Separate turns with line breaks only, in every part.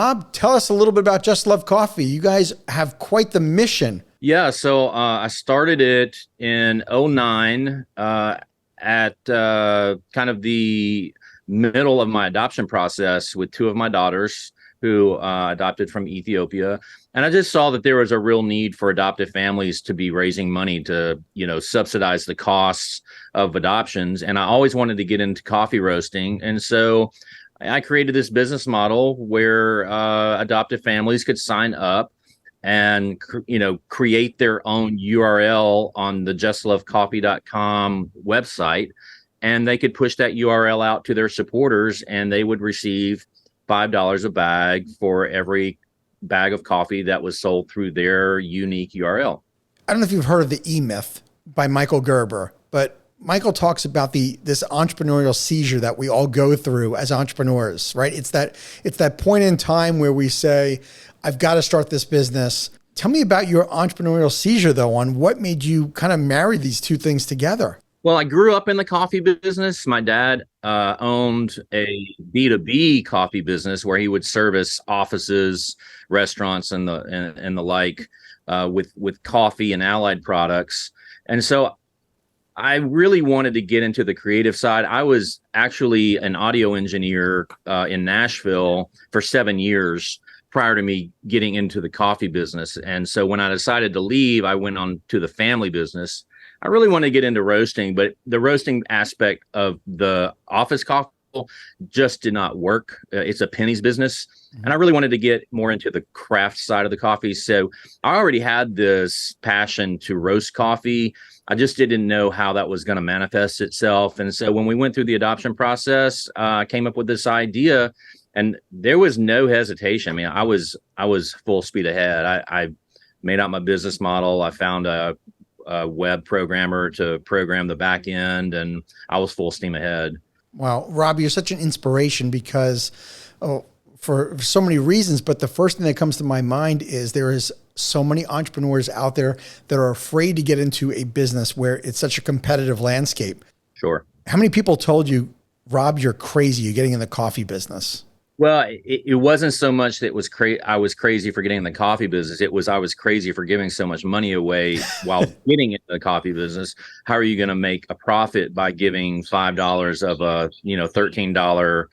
Rob, tell us a little bit about Just Love Coffee. You guys have quite the mission.
Yeah, so I started it in '09 at kind of the middle of my adoption process with two of my daughters who adopted from Ethiopia. And I just saw that there was a real need for adoptive families to be raising money to, subsidize the costs of adoptions. And I always wanted to get into coffee roasting. And so I created this business model where adoptive families could sign up and create their own URL on the justlovecoffee.com website, and they could push that URL out to their supporters, and they would receive $5 a bag for every bag of coffee that was sold through their unique URL.
I don't know if you've heard of the E-Myth by Michael Gerber, but Michael talks about this entrepreneurial seizure that we all go through as entrepreneurs, right? It's that point in time where we say, I've got to start this business. Tell me about your entrepreneurial seizure, though, on what made you kind of marry these two things together.
Well, I grew up in the coffee business. My dad owned a B2B coffee business where he would service offices, restaurants, and the like with coffee and allied products. And so I really wanted to get into the creative side. I was actually an audio engineer in Nashville for 7 years prior to me getting into the coffee business. And so when I decided to leave, I went on to the family business. I really wanted to get into roasting, but the roasting aspect of the office coffee just did not work. It's a pennies business. And I really wanted to get more into the craft side of the coffee. So I already had this passion to roast coffee. I just didn't know how that was going to manifest itself. And so when we went through the adoption process, I came up with this idea, and there was no hesitation. I mean, I was full speed ahead. I made out my business model. I found a web programmer to program the back end, and I was full steam ahead.
Wow, Rob, you're such an inspiration because, for so many reasons, but the first thing that comes to my mind is there is so many entrepreneurs out there that are afraid to get into a business where it's such a competitive landscape.
Sure.
How many people told you, Rob, you're crazy, you're getting in the coffee business?
Well, it wasn't so much that I was crazy for getting in the coffee business. It was I was crazy for giving so much money away while getting into the coffee business. How are you going to make a profit by giving $5 of a $13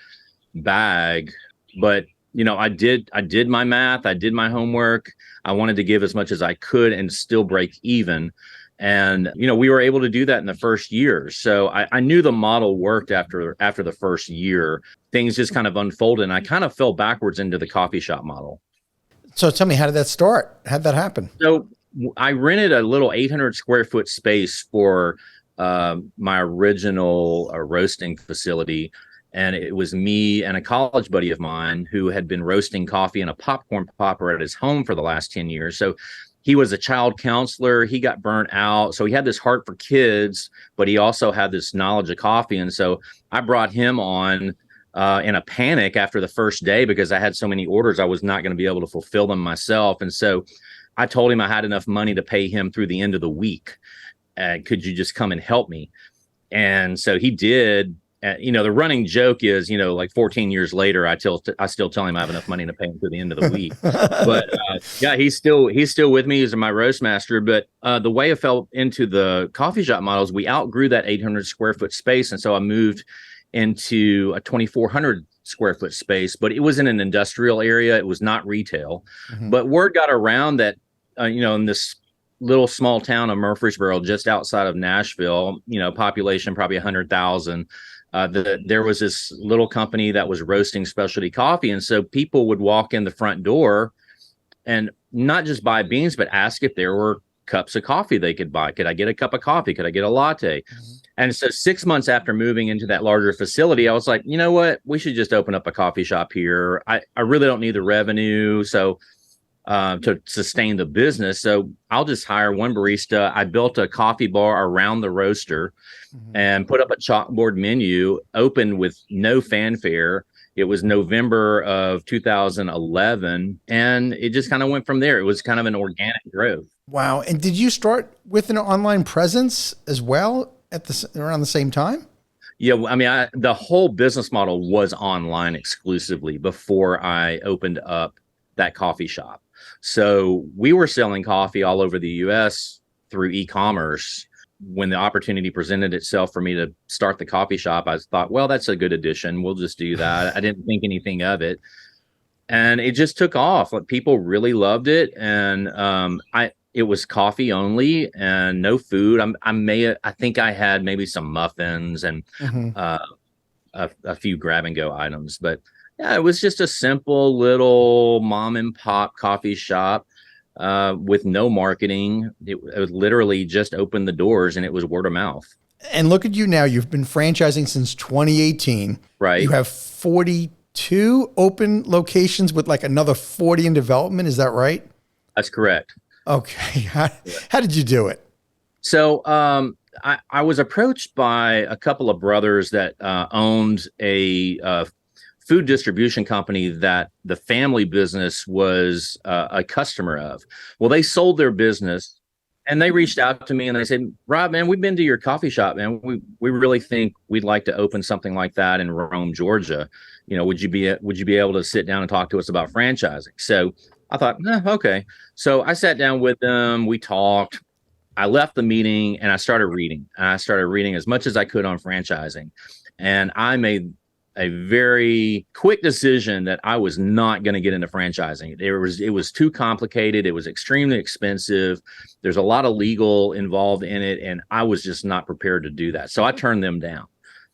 bag? But I did my math. I did my homework. I wanted to give as much as I could and still break even. And, we were able to do that in the first year. So I knew the model worked after the first year. Things just kind of unfolded, and I kind of fell backwards into the coffee shop model.
So tell me, how did that start? How did that happen?
So I rented a little 800 square foot space for my original roasting facility. And it was me and a college buddy of mine who had been roasting coffee in a popcorn popper at his home for the last 10 years. So he was a child counselor. He got burnt out. So he had this heart for kids, but he also had this knowledge of coffee. And so I brought him on in a panic after the first day because I had so many orders. I was not going to be able to fulfill them myself. And so I told him I had enough money to pay him through the end of the week. Could you just come and help me? And so he did. The running joke is, like 14 years later, I still tell him I have enough money to pay him through the end of the week. But yeah, he's still with me. He's my roast master. But the way I fell into the coffee shop models, we outgrew that 800 square foot space. And so I moved into a 2,400 square foot space, but it was in an industrial area. It was not retail. Mm-hmm. But word got around that, in this little small town of Murfreesboro, just outside of Nashville, population probably 100,000. There was this little company that was roasting specialty coffee. And so people would walk in the front door and not just buy beans, but ask if there were cups of coffee they could buy. Could I get a cup of coffee? Could I get a latte? Mm-hmm. And so 6 months after moving into that larger facility, I was like, you know what? We should just open up a coffee shop here. I really don't need the revenue. So to sustain the business. So I'll just hire one barista. I built a coffee bar around the roaster and put up a chalkboard menu, opened with no fanfare. It was November of 2011, and it just kind of went from there. It was kind of an organic growth.
Wow. And did you start with an online presence as well around the same time?
Yeah, I mean, the whole business model was online exclusively before I opened up that coffee shop. So we were selling coffee all over the US through e-commerce. When the opportunity presented itself for me to start the coffee shop, I thought, well, that's a good addition. We'll just do that. I didn't think anything of it. And it just took off. Like, people really loved it. And it was coffee only and no food. I think I had maybe some muffins and
Hmm.
uh, a few grab and go items, but yeah, it was just a simple little mom and pop coffee shop with no marketing. It was literally just opened the doors and it was word of mouth.
And look at you now. You've been franchising since 2018. You
Right.
have 42 open locations with like another 40 in development. Is that right?
That's correct.
Okay. How did you do it?
So I was approached by a couple of brothers that owned a food distribution company that the family business was a customer of. Well, they sold their business and they reached out to me and they said, Rob, man, we've been to your coffee shop, man. We really think we'd like to open something like that in Rome, Georgia. Would you be able to sit down and talk to us about franchising? So I thought, okay. So I sat down with them. We talked. I left the meeting and I started reading. And I started reading as much as I could on franchising. And I made a very quick decision that I was not going to get into franchising. It was too complicated. It was extremely expensive. There's a lot of legal involved in it, and I was just not prepared to do that. So I turned them down.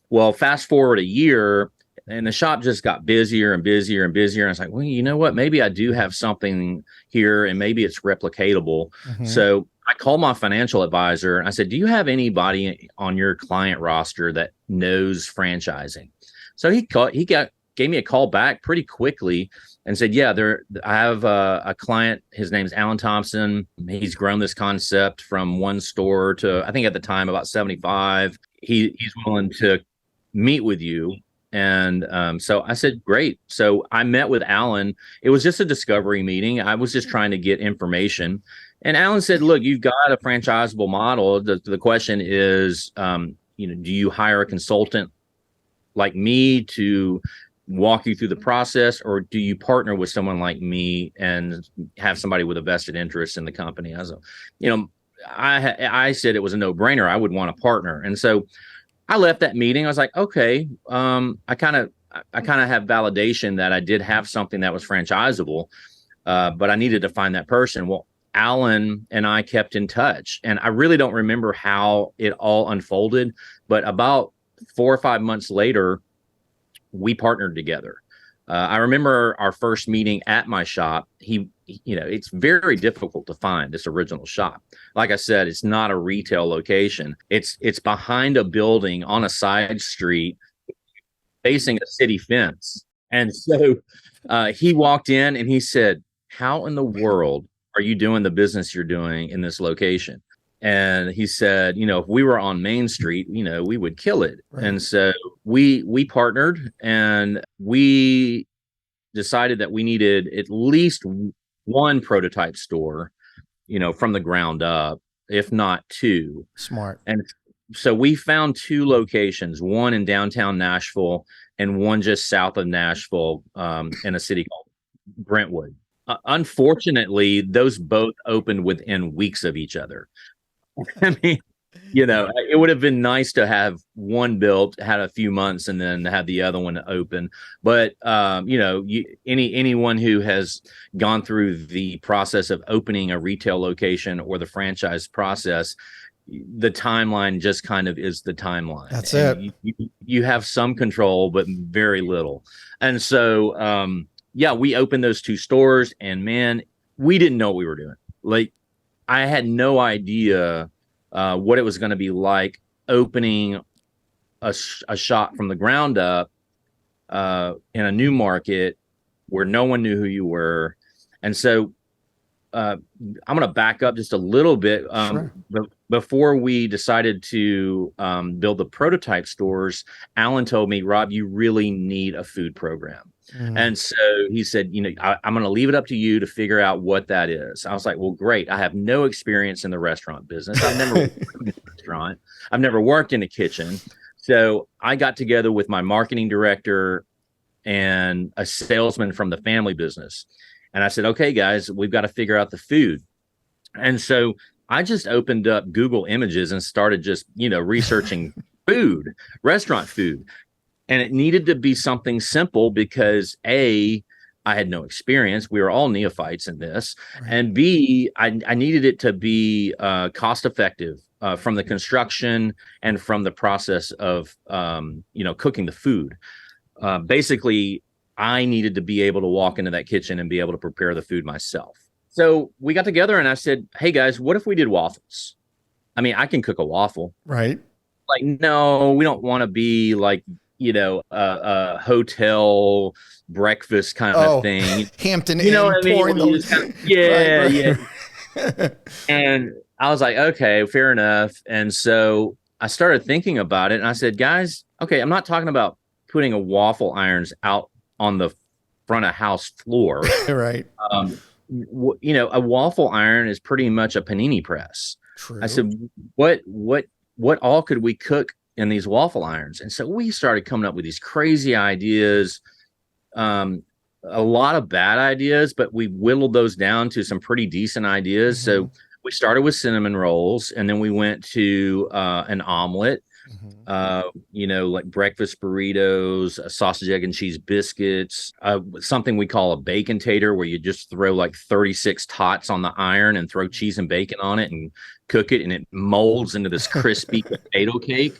Well, fast forward a year, and the shop just got busier and busier and busier. And I was like, well, you know what? Maybe I do have something here, and maybe it's replicatable.
Hmm.
So I called my financial advisor and I said, do you have anybody on your client roster that knows franchising? So gave me a call back pretty quickly and said, yeah, I have a client. His name's Alan Thompson. He's grown this concept from one store to, I think at the time, about 75. He's willing to meet with you. And so I said, great. So I met with Alan. It was just a discovery meeting. I was just trying to get information. And Alan said, look, you've got a franchisable model. The question is, do you hire a consultant like me to walk you through the process, or do you partner with someone like me and have somebody with a vested interest in the company? As a, you know, I said it was a no brainer. I would want a partner. And so I left that meeting. I was like, okay, I kind of have validation that I did have something that was franchisable, but I needed to find that person. Well, Alan and I kept in touch, and I really don't remember how it all unfolded, but about 4 or 5 months later, we partnered together. I remember our first meeting at my shop. It's very difficult to find this original shop. Like I said, it's not a retail location. It's behind a building on a side street facing a city fence. And so he walked in and he said, how in the world are you doing the business you're doing in this location? And he said, if we were on Main Street, we would kill it.
Right.
And so we partnered and we decided that we needed at least one prototype store, from the ground up, if not two.
Smart.
And so we found two locations, one in downtown Nashville and one just south of Nashville, in a city called Brentwood. Unfortunately, those both opened within weeks of each other. I mean, it would have been nice to have one built, had a few months, and then have the other one open. But anyone who has gone through the process of opening a retail location or the franchise process, the timeline just kind of is the timeline.
That's
and
it.
you have some control, but very little. And so, we opened those two stores, and man, we didn't know what we were doing. Like, I had no idea what it was going to be like opening a shop from the ground up in a new market where no one knew who you were. And so I'm going to back up just a little bit.
Sure.
Before we decided to build the prototype stores, Alan told me, Rob, you really need a food program. And so he said, I'm going to leave it up to you to figure out what that is. I was like, well, great. I have no experience in the restaurant business. I've never worked in a restaurant. I've never worked in a kitchen. So I got together with my marketing director and a salesman from the family business. And I said, okay, guys, we've got to figure out the food. And so I just opened up Google Images and started just, researching food, restaurant food. And it needed to be something simple because A, I had no experience. We were all neophytes in this. Right. And B, I needed it to be cost effective from the construction and from the process of, cooking the food. Basically, I needed to be able to walk into that kitchen and be able to prepare the food myself. So we got together and I said, hey, guys, what if we did waffles? I mean, I can cook a waffle.
Right.
Like, no, we don't want to be like, a hotel breakfast kind of thing.
Hampton
Inn,
what I mean?
Yeah. And I was like, okay, fair enough. And so I started thinking about it and I said, guys, okay, I'm not talking about putting a waffle irons out on the front of house floor.
Right.
A waffle iron is pretty much a panini press.
True.
I said, what all could we cook in these waffle irons? And so we started coming up with these crazy ideas, a lot of bad ideas, but we whittled those down to some pretty decent ideas. Mm-hmm. So we started with cinnamon rolls, and then we went to an omelet, like breakfast burritos, sausage, egg, and cheese biscuits, something we call a bacon tater, where you just throw like 36 tots on the iron and throw cheese and bacon on it and cook it, and it molds into this crispy potato cake.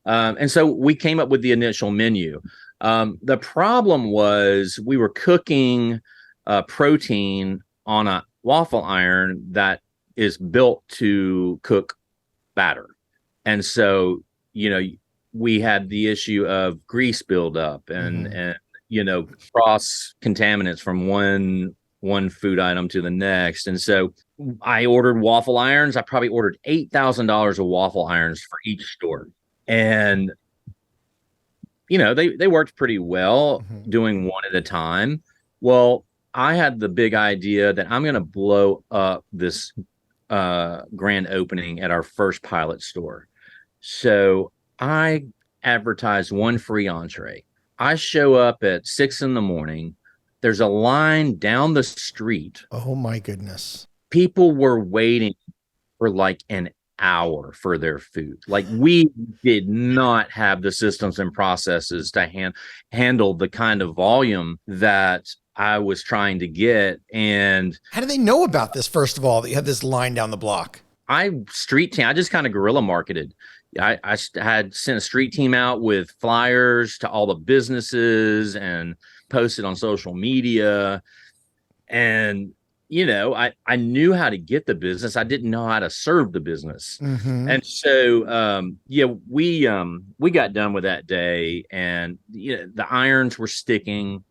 And so we came up with the initial menu. The problem was we were cooking protein on a waffle iron that is built to cook batter. And so, we had the issue of grease buildup and cross contaminants from one food item to the next. And so I ordered waffle irons. I probably ordered $8,000 of waffle irons for each store. And, they worked pretty well doing one at a time. Well, I had the big idea that I'm going to blow up this grand opening at our first pilot store. So I advertised one free entree. I show up at 6 a.m. There's a line down the street.
Oh my goodness.
People were waiting for like an hour for their food. Like, we did not have the systems and processes to handle the kind of volume that I was trying to get. And
how did they know about this? First of all, that you had this line down the block.
I just kind of guerrilla marketed. I had sent a street team out with flyers to all the businesses and posted on social media. And, I knew how to get the business. I didn't know how to serve the business. Mm-hmm. And so, we got done with that day, and, the irons were sticking.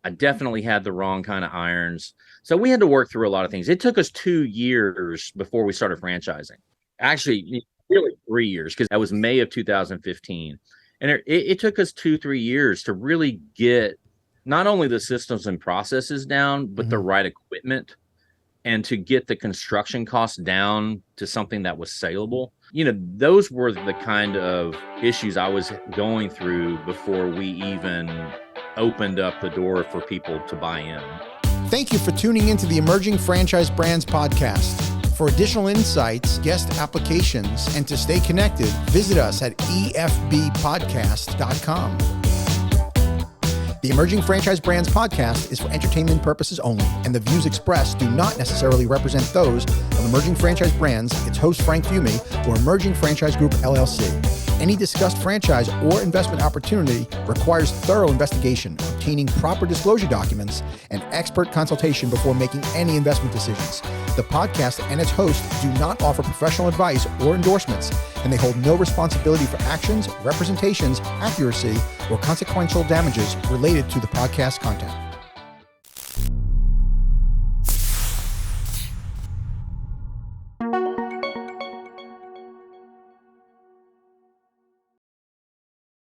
I definitely had the wrong kind of irons. So we had to work through a lot of things. It took us 2 years before we started franchising. Actually, really 3 years, because that was May of 2015. And it took us 2-3 years to really get not only the systems and processes down, but the right equipment, and to get the construction costs down to something that was saleable. Those were the kind of issues I was going through before we even opened up the door for people to buy in.
Thank you for tuning into the Emerging Franchise Brands podcast. For additional insights, guest applications, and to stay connected, visit us at efbpodcast.com. The Emerging Franchise Brands podcast is for entertainment purposes only, and the views expressed do not necessarily represent those of Emerging Franchise Brands, its host Frank Fiume, or Emerging Franchise Group, LLC. Any discussed franchise or investment opportunity requires thorough investigation, obtaining proper disclosure documents, and expert consultation before making any investment decisions. The podcast and its host do not offer professional advice or endorsements, and they hold no responsibility for actions, representations, accuracy, or consequential damages related to the podcast content.